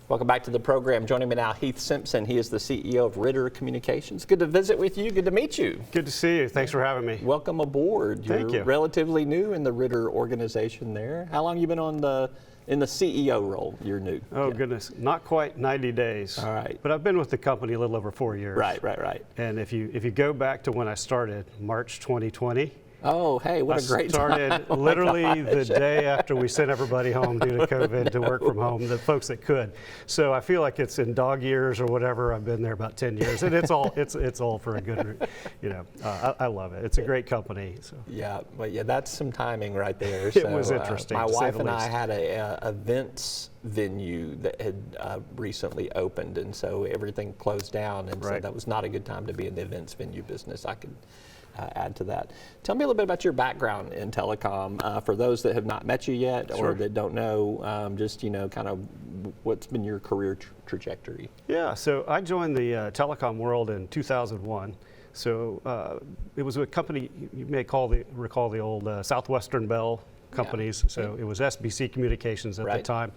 Welcome back to the program. Joining me now, Heath Simpson. He is the CEO of Ritter Communications. Good to visit with you. Good to meet you. Good to see you. Thanks for having me. Welcome aboard. Thank you. Relatively new in the Ritter organization there. How long have you been in the CEO role? You're new. Oh, goodness. Not quite 90 days. All right. But I've been with the company a little over 4 years. Right. And if you go back to when I started, March 2020, oh, hey, what a great time. I started literally the day after we sent everybody home due to COVID to work from home, the folks that could. So I feel like it's in dog years or whatever. I've been there about 10 years, and it's all for a good, I love it. It's a great company. So. Yeah, but that's some timing right there. It was interesting. My wife and I had a events venue that had recently opened, and so everything closed down, and so that was not a good time to be in the events venue business. I could add to that. Tell me a little bit about your background in telecom for those that have not met you yet or that don't know, just kind of what's been your career trajectory. Yeah, so I joined the telecom world in 2001. So it was a company, you may recall the old Southwestern Bell companies. Yeah. So it was SBC Communications at the time.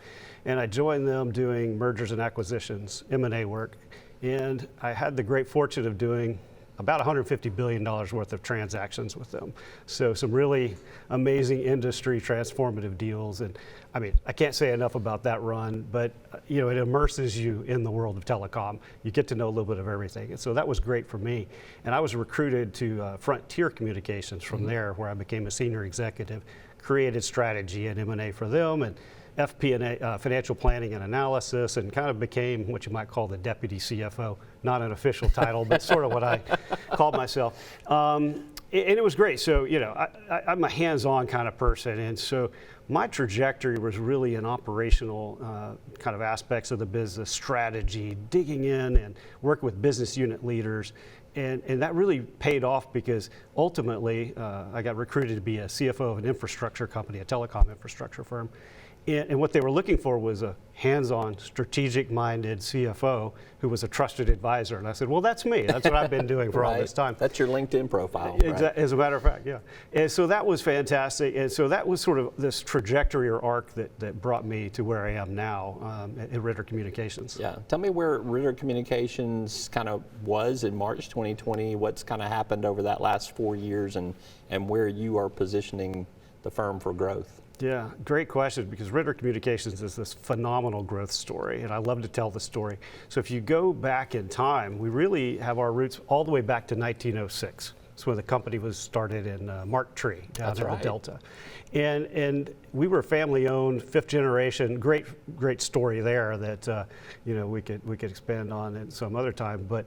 And I joined them doing mergers and acquisitions, M&A work. And I had the great fortune of doing about $150 billion worth of transactions with them. So some really amazing industry transformative deals. And I mean, I can't say enough about that run, but it immerses you in the world of telecom. You get to know a little bit of everything. And so that was great for me. And I was recruited to Frontier Communications from there, where I became a senior executive, created strategy and M&A for them, and FP&A, financial planning and analysis, and kind of became what you might call the deputy CFO. Not an official title, but sort of what I called myself. And it was great. So, I'm a hands-on kind of person. And so my trajectory was really in operational kind of aspects of the business, strategy, digging in and work with business unit leaders. And that really paid off because ultimately I got recruited to be a CFO of an infrastructure company, a telecom infrastructure firm. And what they were looking for was a hands-on, strategic-minded CFO who was a trusted advisor. And I said, well, that's me. That's what I've been doing for all this time. That's your LinkedIn profile. As a matter of fact, yeah. And so that was fantastic. And so that was sort of this trajectory or arc that brought me to where I am now at Ritter Communications. Yeah. Tell me where Ritter Communications kind of was in March 2020, what's kind of happened over that last 4 years, and where you are positioning the firm for growth. Yeah, great question, because Ritter Communications is this phenomenal growth story, and I love to tell the story. So if you go back in time, we really have our roots all the way back to 1906. That's when the company was started in Mark Tree down in the Delta. And we were family owned, fifth generation, great story there that we could expand on at some other time. But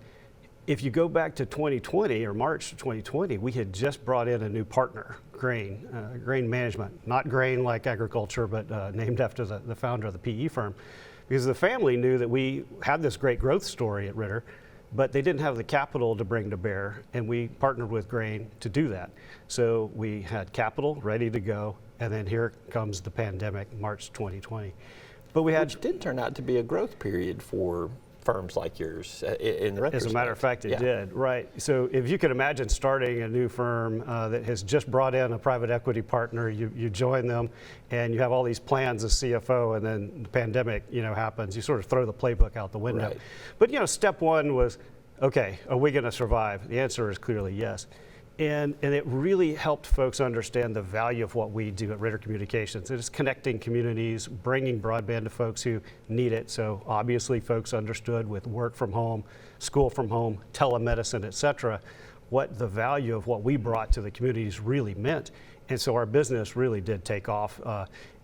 if you go back to 2020 or March 2020, we had just brought in a new partner, Grain Management. Not grain like agriculture, but named after the founder of the PE firm. Because the family knew that we had this great growth story at Ritter, but they didn't have the capital to bring to bear, and we partnered with Grain to do that. So we had capital ready to go, and then here comes the pandemic, March 2020. But which did turn out to be a growth period for firms like yours in retrospect. As a matter of fact, it did, right. So if you could imagine starting a new firm that has just brought in a private equity partner, you join them and you have all these plans as CFO, and then the pandemic happens, you sort of throw the playbook out the window. Right. But step one was, okay, are we going to survive? The answer is clearly yes. And it really helped folks understand the value of what we do at Ritter Communications. It is connecting communities, bringing broadband to folks who need it. So obviously folks understood with work from home, school from home, telemedicine, et cetera, what the value of what we brought to the communities really meant. And so our business really did take off.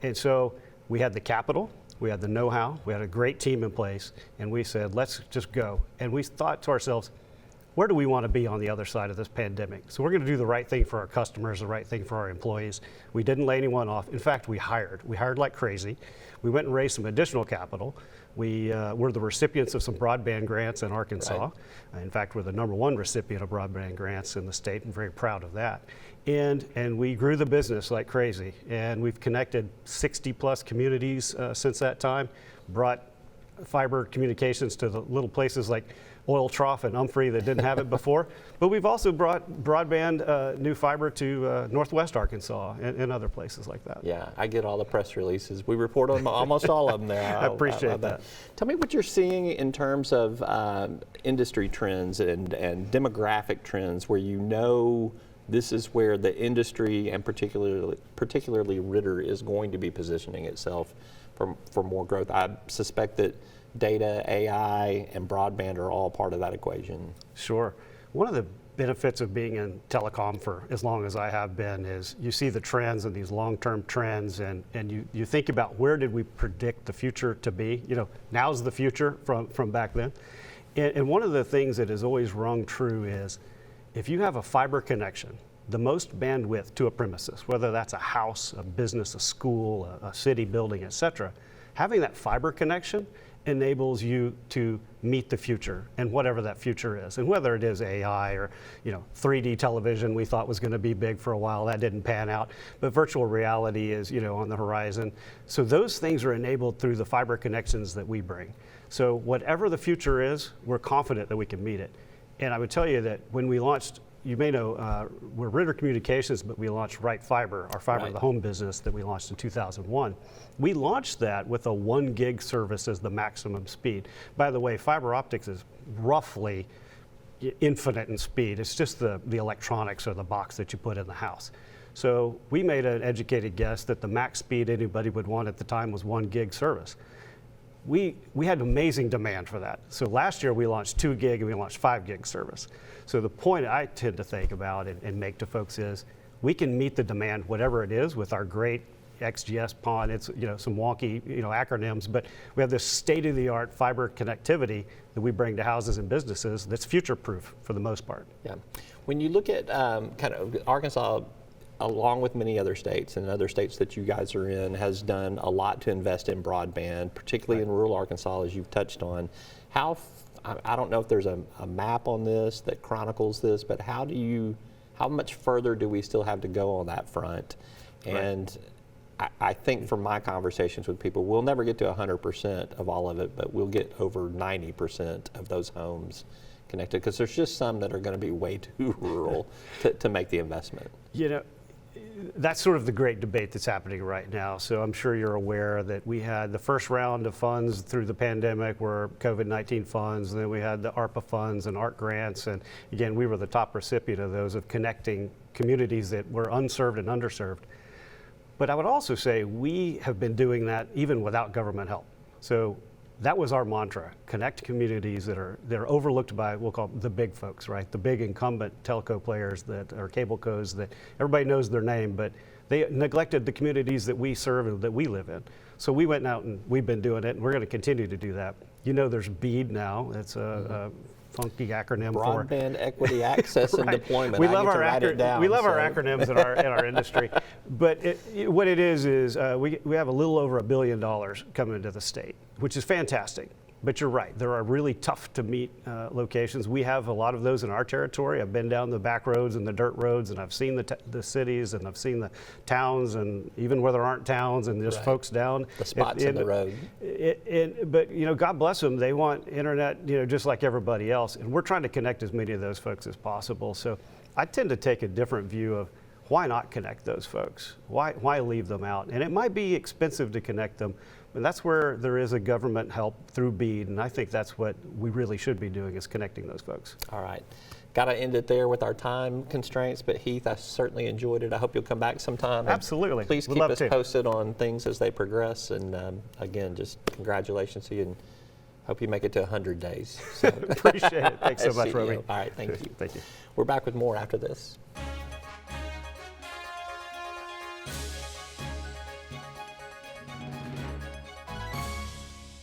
And so we had the capital, we had the know-how, we had a great team in place, and we said, let's just go. And we thought to ourselves, where do we want to be on the other side of this pandemic? So we're going to do the right thing for our customers, the right thing for our employees. We didn't lay anyone off. In fact, we hired like crazy. We went and raised some additional capital. We were the recipients of some broadband grants in Arkansas. Right. In fact, we're the #1 recipient of broadband grants in the state, and very proud of that. And we grew the business like crazy. And we've connected 60 plus communities since that time, brought fiber communications to the little places like Oil Trough and Umphrey that didn't have it before. But we've also brought broadband new fiber to Northwest Arkansas and other places like that. Yeah, I get all the press releases. We report on almost all of them there. I appreciate that. Tell me what you're seeing in terms of industry trends and demographic trends where you know this is where the industry and particularly Ritter is going to be positioning itself for more growth. I suspect that data, AI, and broadband are all part of that equation. Sure. One of the benefits of being in telecom for as long as I have been is you see the trends and these long-term trends, and you think about where did we predict the future to be. You know, now's the future from back then. And one of the things that has always rung true is if you have a fiber connection, the most bandwidth to a premises, whether that's a house, a business, a school, a city building, et cetera, having that fiber connection enables you to meet the future and whatever that future is. And whether it is AI or 3D television we thought was going to be big for a while, that didn't pan out, but virtual reality is on the horizon. So those things are enabled through the fiber connections that we bring. So whatever the future is, we're confident that we can meet it. And I would tell you that when we launched, you may know, we're Ritter Communications, but we launched Right Fiber, our fiber to the home business that we launched in 2001. We launched that with a 1 gig service as the maximum speed. By the way, fiber optics is roughly infinite in speed. It's just the electronics or the box that you put in the house. So we made an educated guess that the max speed anybody would want at the time was 1 gig service. We had amazing demand for that. So last year we launched 2 gig and we launched 5 gig service. So the point I tend to think about and make to folks is we can meet the demand, whatever it is, with our great XGS PON. It's some wonky acronyms, but we have this state-of-the-art fiber connectivity that we bring to houses and businesses that's future-proof for the most part. Yeah. When you look at kind of Arkansas, along with many other states and other states that you guys are in, has done a lot to invest in broadband, particularly in rural Arkansas, as you've touched on. I don't know if there's a map on this that chronicles this, but how much further do we still have to go on that front? And I think from my conversations with people, we'll never get to 100% of all of it, but we'll get over 90% of those homes connected, because there's just some that are going to be way too rural to make the investment. That's sort of the great debate that's happening right now. So I'm sure you're aware that we had the first round of funds through the pandemic were COVID-19 funds, and then we had the ARPA funds and ARC grants, and again, we were the top recipient of those, of connecting communities that were unserved and underserved. But I would also say we have been doing that even without government help. So that was our mantra: connect communities that are overlooked by, we'll call the big folks, right? The big incumbent telco players that are cable cos that everybody knows their name, but they neglected the communities that we serve and that we live in. So we went out and we've been doing it, and we're going to continue to do that. There's BEAD now. It's a funky acronym for Broadband Equity Access and Deployment. We love our acronyms in our industry. But what it is we have a little over $1 billion coming into the state, which is fantastic. But you're right, there are really tough to meet locations. We have a lot of those in our territory. I've been down the back roads and the dirt roads, and I've seen the cities, and I've seen the towns, and even where there aren't towns, and there's folks down. The spots in the road. But God bless them, they want internet just like everybody else, and we're trying to connect as many of those folks as possible. So I tend to take a different view of why not connect those folks? Why leave them out? And it might be expensive to connect them, and that's where there is a government help through BEAD, and I think that's what we really should be doing, is connecting those folks. All right. Got to end it there with our time constraints, but Heath, I certainly enjoyed it. I hope you'll come back sometime. Absolutely. Please keep us posted on things as they progress, and again, just congratulations to you, and hope you make it to 100 days. So. Appreciate it. Thanks so much, Roby. All right, thank you. Thank you. We're back with more after this.